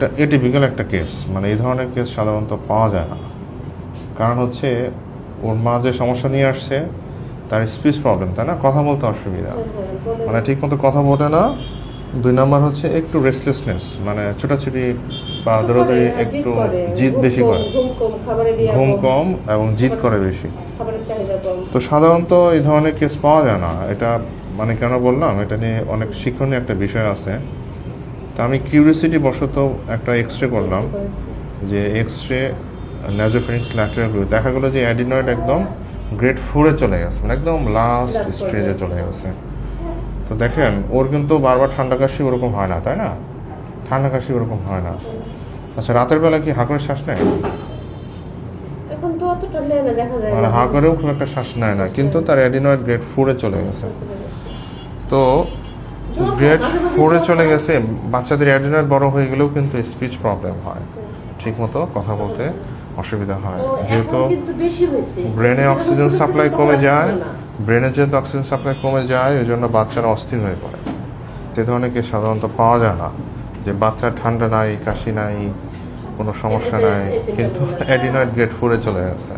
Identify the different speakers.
Speaker 1: এটা এটিপিক্যাল একটা কেস, মানে এই ধরনের কেস সাধারণত পাওয়া যায় না। কারণ হচ্ছে ওর মা যে সমস্যা নিয়ে আসছে তার স্পিচ প্রবলেম, তাই না, কথা বলতে অসুবিধা, মানে ঠিক মতো কথা বলে না। 2 নাম্বার হচ্ছে একটু রেস্টলেসনেস, মানে ছোটাছুটি বা দৌড়াদৌড়ি, একটু জিদ বেশি করে, ঘুম কম এবং জিদ করে বেশি। তো সাধারণত এই ধরনের কেস পাওয়া যায় না। এটা মানে কেন বললাম, এটা নিয়ে অনেক শিক্ষণীয় একটা বিষয় আছে। তা আমি কিউরিওসিটি বশত একটা এক্স-রে করলাম, যে এক্স-রে ন্যাজোফেরিংস ল্যাটেরাল ভিউ, দেখা গেলো যে অ্যাডিনয়েড একদম গ্রেড 4-এ চলে গেছে, মানে একদম লাস্ট স্টেজে চলে গেছে। তো দেখেন ওর কিন্তু বারবার ঠান্ডা কাশি ওরকম হয় না, তাই না? ঠান্ডা কাশি ওরকম হয় না। আচ্ছা, রাতের বেলা কি হাঁ করে শ্বাস নেয়? মানে হাঁ করেও খুব একটা শ্বাস নেয় না, কিন্তু তার অ্যাডিনয়েড গ্রেড 4-এ চলে গেছে। তো গ্রেড 4-এ চলে গেছে, বাচ্চাদের অ্যাডিনয়েড বড় হয়ে গেলেও কিন্তু স্পিচ প্রবলেম হয়, ঠিক মতো কথা বলতে অসুবিধা হয়, যেহেতু ব্রেনে অক্সিজেন সাপ্লাই কমে যায়। ব্রেনে যেহেতু অক্সিজেন সাপ্লাই কমে যায়, ওই জন্য বাচ্চারা অস্থির হয়ে পড়ে। সে ধরনের কেস সাধারণত পাওয়া যায় না, যে বাচ্চার ঠান্ডা নাই, কাশি নাই, কোনো সমস্যা নাই, কিন্তু অ্যাডিনয়েড গ্রেড 4-এ চলে গেছে।